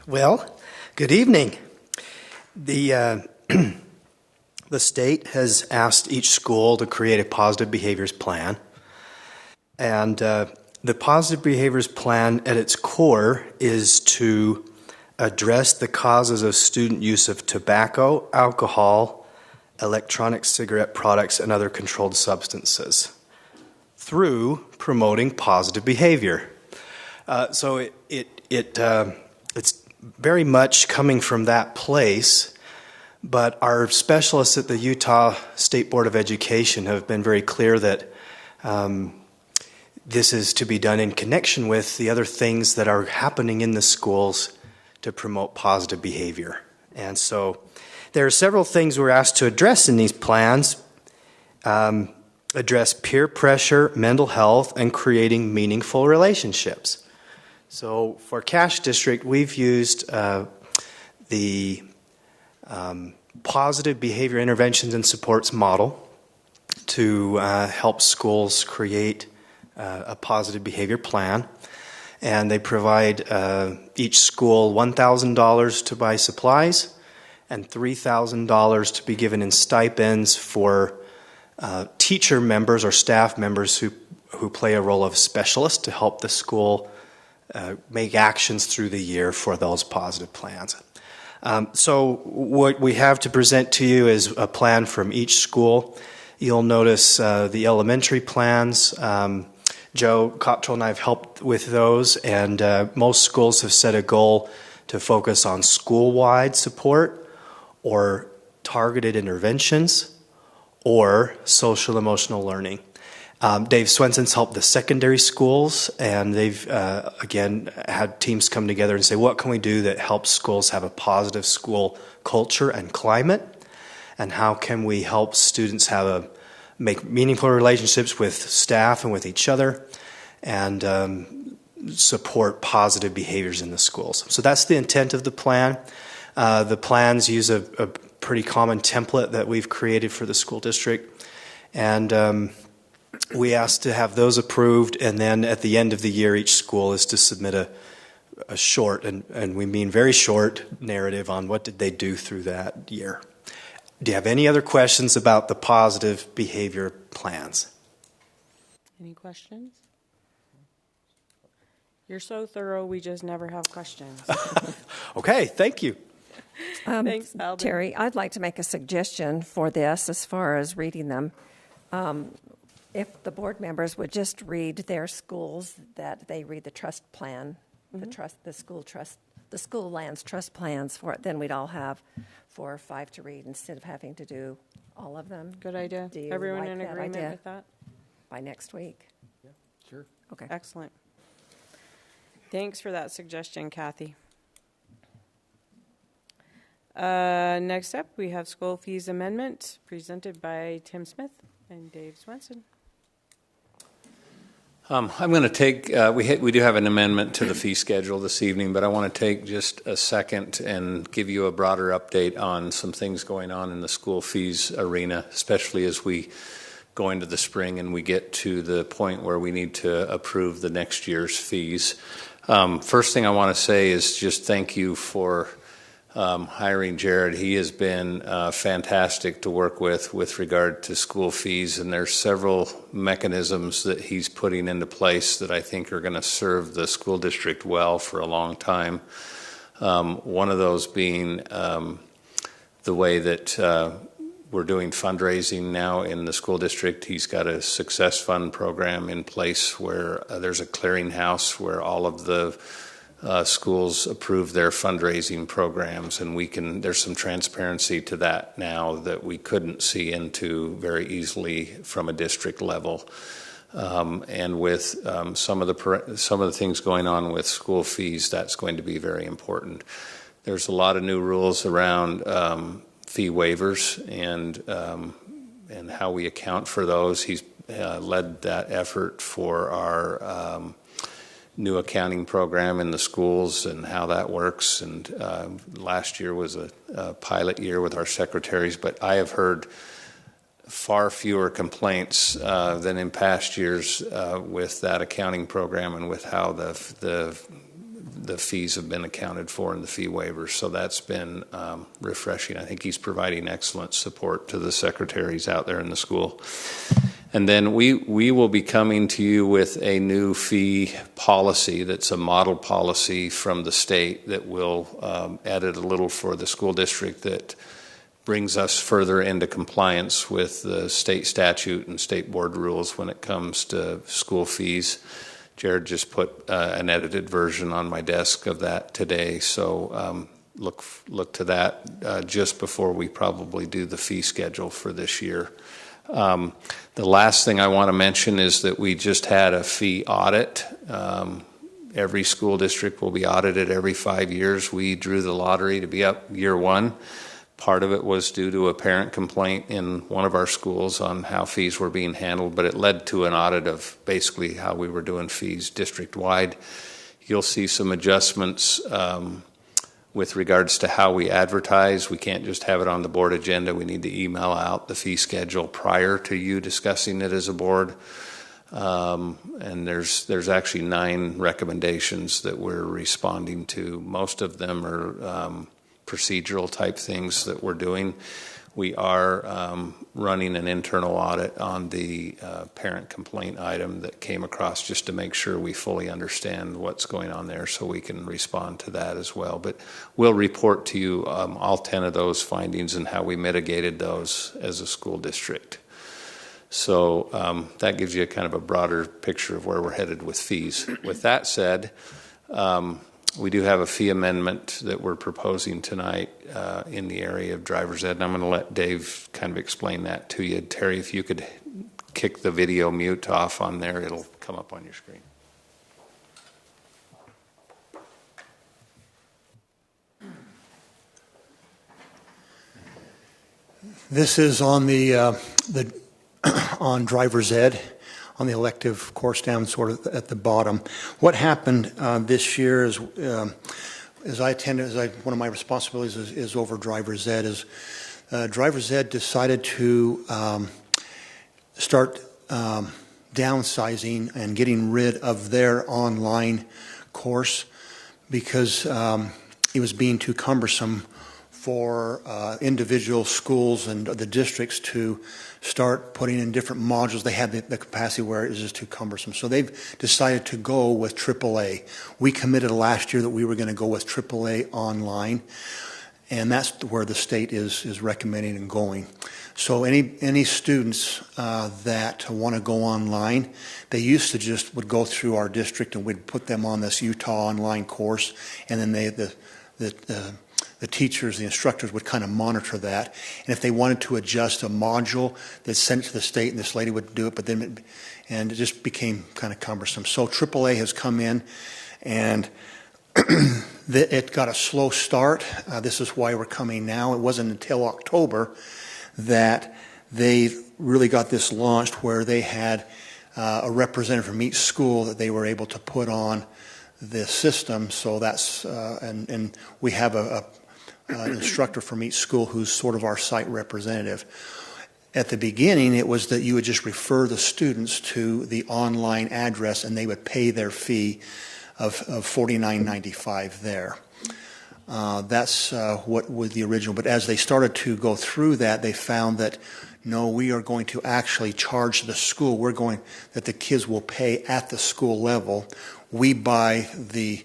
Well, good evening. The state has asked each school to create a positive behaviors plan. And the positive behaviors plan at its core is to address the causes of student use of tobacco, alcohol, electronic cigarette products, and other controlled substances through promoting positive behavior. So it's very much coming from that place, but our specialists at the Utah State Board of Education have been very clear that this is to be done in connection with the other things that are happening in the schools to promote positive behavior. And so there are several things we're asked to address in these plans. Address peer pressure, mental health, and creating meaningful relationships. So for Cache District, we've used the positive behavior interventions and supports model to help schools create a positive behavior plan. And they provide each school $1,000 to buy supplies and $3,000 to be given in stipends for teacher members or staff members who play a role of specialist to help the school make actions through the year for those positive plans. So what we have to present to you is a plan from each school. You'll notice the elementary plans. Joe Cottrell and I have helped with those, and most schools have set a goal to focus on school-wide support or targeted interventions or social emotional learning. Dave Swenson's helped the secondary schools, and they've, again, had teams come together and say, what can we do that helps schools have a positive school culture and climate? And how can we help students make meaningful relationships with staff and with each other, and support positive behaviors in the schools? So that's the intent of the plan. The plans use a pretty common template that we've created for the school district, and we ask to have those approved, and then at the end of the year, each school is to submit a short, and we mean very short, narrative on what did they do through that year. Do you have any other questions about the positive behavior plans? Any questions? You're so thorough, we just never have questions. Okay, thank you. Thanks, Alden. Terry, I'd like to make a suggestion for this as far as reading them. If the board members would just read their schools, that they read the trust plan, the school lands trust plans for it, then we'd all have 4 or 5 to read instead of having to do all of them. Good idea. Do you Everyone like in that agreement idea? with that? By next week. Yeah, sure. Okay. Excellent. Thanks for that suggestion, Kathy. Next up, we have school fees amendment presented by Tim Smith and Dave Swenson. I'm going to take, we do have an amendment to the fee schedule this evening, but I want to take just a second and give you a broader update on some things going on in the school fees arena, especially as we go into the spring and we get to the point where we need to approve the next year's fees. First thing I want to say is just thank you for hiring Jared. He has been fantastic to work with regard to school fees, and there's several mechanisms that he's putting into place that I think are going to serve the school district well for a long time. One of those being the way that we're doing fundraising now in the school district. He's got a Success Fund program in place where there's a clearinghouse where all of the schools approve their fundraising programs, and there's some transparency to that now that we couldn't see into very easily from a district level. And with some of the things going on with school fees, that's going to be very important. There's a lot of new rules around fee waivers and how we account for those. He's led that effort for our new accounting program in the schools and how that works. And last year was a pilot year with our secretaries, but I have heard far fewer complaints than in past years with that accounting program and with how the fees have been accounted for in the fee waivers. So that's been refreshing. I think he's providing excellent support to the secretaries out there in the school. And then we will be coming to you with a new fee policy that's a model policy from the state that will edit a little for the school district that brings us further into compliance with the state statute and state board rules when it comes to school fees. Jared just put an edited version on my desk of that today, so look to that just before we probably do the fee schedule for this year. The last thing I want to mention is that we just had a fee audit. Every school district will be audited every 5 years. We drew the lottery to be up year one. Part of it was due to a parent complaint in one of our schools on how fees were being handled, but it led to an audit of basically how we were doing fees district-wide. You'll see some adjustments with regards to how we advertise. We can't just have it on the board agenda. We need to email out the fee schedule prior to you discussing it as a board. And there's actually 9 recommendations that we're responding to. Most of them are procedural type things that we're doing. We are running an internal audit on the parent complaint item that came across just to make sure we fully understand what's going on there so we can respond to that as well. But we'll report to you all 10 of those findings and how we mitigated those as a school district. So that gives you a kind of a broader picture of where we're headed with fees. With that said, we do have a fee amendment that we're proposing tonight in the area of driver's ed, and I'm going to let Dave kind of explain that to you. Terry, if you could kick the video mute off on there, it'll come up on your screen. This is on on driver's ed, on the elective course down sort of at the bottom. What happened this year is, as I attended, one of my responsibilities is over driver's ed, is driver's ed decided to start downsizing and getting rid of their online course because it was being too cumbersome for individual schools and the districts to start putting in different modules. They had the capacity where it was just too cumbersome. So they've decided to go with AAA. We committed last year that we were going to go with AAA online, and that's where the state is recommending and going. So any students that want to go online, they used to just would go through our district and we'd put them on this Utah online course, and then the teachers, the instructors would kind of monitor that. And if they wanted to adjust a module, they'd send it to the state and this lady would do it, but then it just became kind of cumbersome. So AAA has come in and it got a slow start. This is why we're coming now. It wasn't until October that they really got this launched where they had a representative from each school that they were able to put on the system. So that's, and we have an instructor from each school who's sort of our site representative. At the beginning, it was that you would just refer the students to the online address and they would pay their fee of $49.95 there. That's what was the original. But as they started to go through that, they found that, no, we are going to actually charge the school. That the kids will pay at the school level. We buy the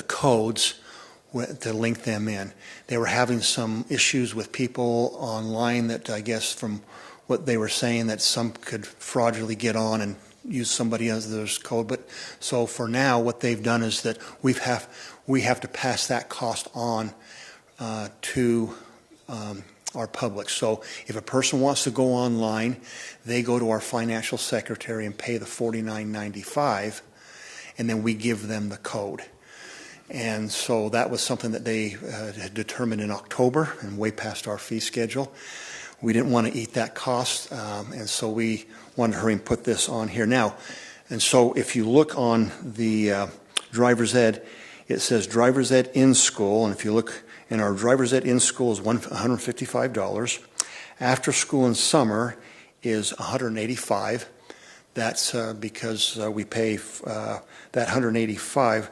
codes to link them in. They were having some issues with people online that, I guess from what they were saying, that some could fraudulently get on and use somebody else's code. But so for now, what they've done is that we have to pass that cost on to our public. So if a person wants to go online, they go to our financial secretary and pay the $49.95, and then we give them the code. And so that was something that they had determined in October and way past our fee schedule. We didn't want to eat that cost, and so we wanted to hurry and put this on here now. And so if you look on the driver's ed, it says driver's ed in school, and if you look in our driver's ed in school is $155. After school and summer is $185. That's because we pay that $185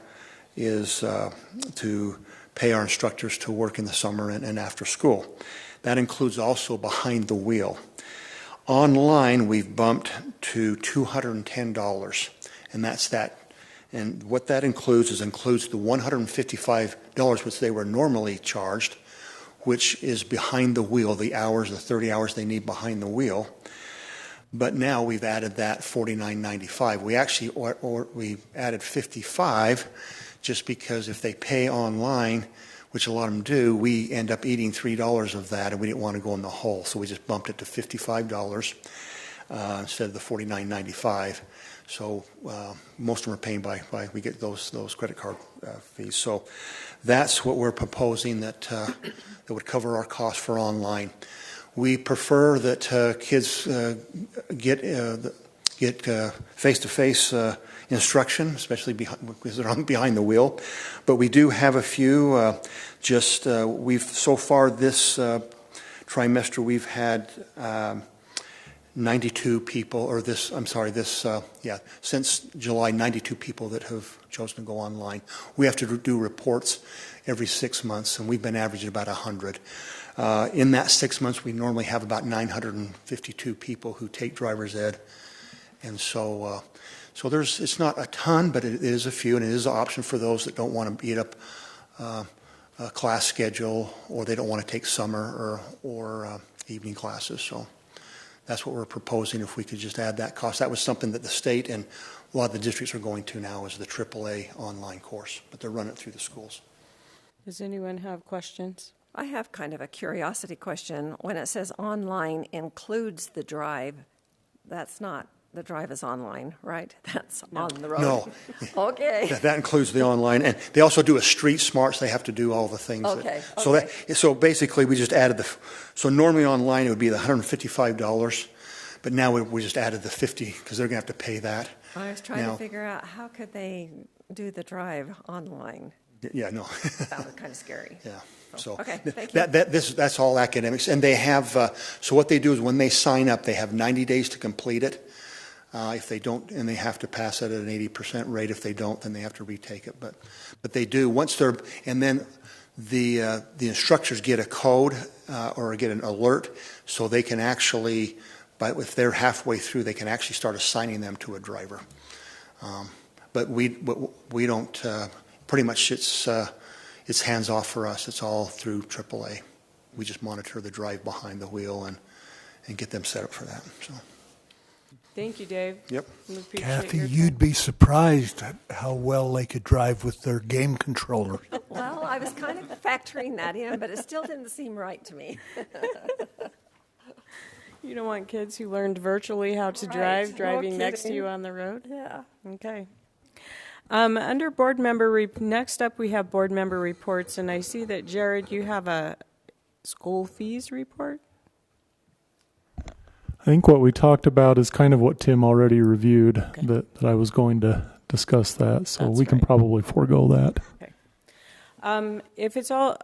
is to pay our instructors to work in the summer and after school. That includes also behind the wheel. Online, we've bumped to $210, and that's that. And what that includes the $155, which they were normally charged, which is behind the wheel, the 30 hours they need behind the wheel. But now we've added that $49.95. We actually we added $55 just because if they pay online, which a lot of them do, we end up eating $3 of that, and we didn't want to go in the hole. So we just bumped it to $55 instead of the $49.95. So most of them are paying by we get those credit card fees. So that's what we're proposing that would cover our costs for online. We prefer that kids get face-to-face instruction, especially because they're behind the wheel. But we do have a few. We've so far this trimester we've had 92 people, since July, 92 people that have chosen to go online. We have to do reports every 6 months, and we've been averaging about 100. In that 6 months, we normally have about 952 people who take driver's ed, and so it's not a ton, but it is a few, and it is an option for those that don't want to eat up a class schedule, or they don't want to take summer or evening classes. So that's what we're proposing, if we could just add that cost. That was something that the state and a lot of the districts are going to now, is the AAA online course, but they're running it through the schools. Does anyone have questions? I have kind of a curiosity question. When it says online includes the drive, that's not, the drive is online, right? That's on the road. No. Okay. That includes the online, and they also do a street smarts. They have to do all the things. Okay. So basically, we just added so normally online it would be the $155, but now we just added the $50 because they're going to have to pay that. I was trying to figure out how could they do the drive online. Yeah, no. That was kind of scary. Yeah. So okay, thank you. That's all academics, and they have. So what they do is when they sign up, they have 90 days to complete it. If they don't, and they have to pass it at an 80% rate. If they don't, then they have to retake it. But they do once they're, and then the instructors get a code or get an alert, so they can actually, if they're halfway through, they can actually start assigning them to a driver. But we don't. Pretty much it's hands off for us. It's all through AAA. We just monitor the drive behind the wheel and get them set up for that. So. Thank you, Dave. Yep. Kathy, you'd be surprised at how well they could drive with their game controller. Well, I was kind of factoring that in, but it still didn't seem right to me. You don't want kids who learned virtually how to drive driving next to you on the road? Yeah. Okay. Under board member, next up we have board member reports, and I see that, Jared, you have a school fees report? I think what we talked about is kind of what Tim already reviewed, that I was going to discuss that, so we can probably forego that. Okay. If it's all,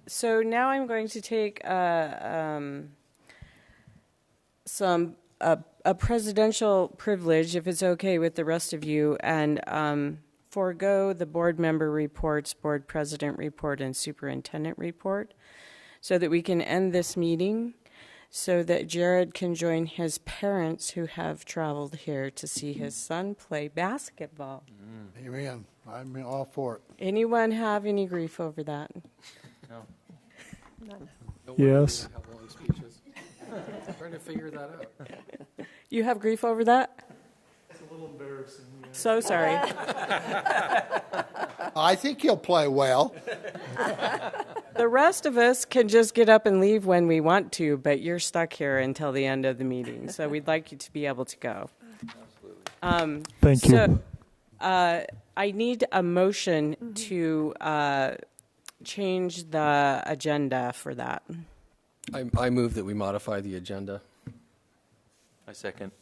so now I'm going to take a presidential privilege, if it's okay with the rest of you, and forego the board member reports, board president report, and superintendent report so that we can end this meeting so that Jared can join his parents who have traveled here to see his son play basketball. Amen. I'm all for it. Anyone have any grief over that? No. None. Yes. Have long speeches. I'm trying to figure that out. You have grief over that? It's a little embarrassing. So sorry. I think he'll play well. The rest of us can just get up and leave when we want to, but you're stuck here until the end of the meeting. So we'd like you to be able to go. Thank you. I need a motion to change the agenda for that. I move that we modify the agenda. I second.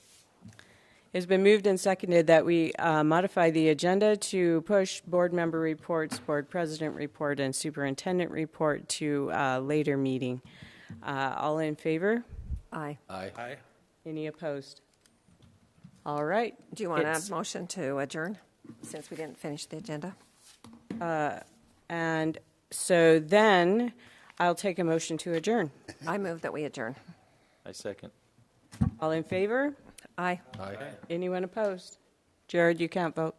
It's been moved and seconded that we modify the agenda to push board member reports, board president report, and superintendent report to a later meeting. All in favor? Aye. Aye. Any opposed? All right. Do you want a motion to adjourn, since we didn't finish the agenda? And so then I'll take a motion to adjourn. I move that we adjourn. I second. All in favor? Aye. Aye. Anyone opposed? Jared, you can't vote.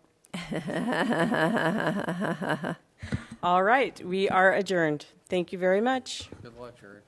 All right, we are adjourned. Thank you very much. Good luck, Jared.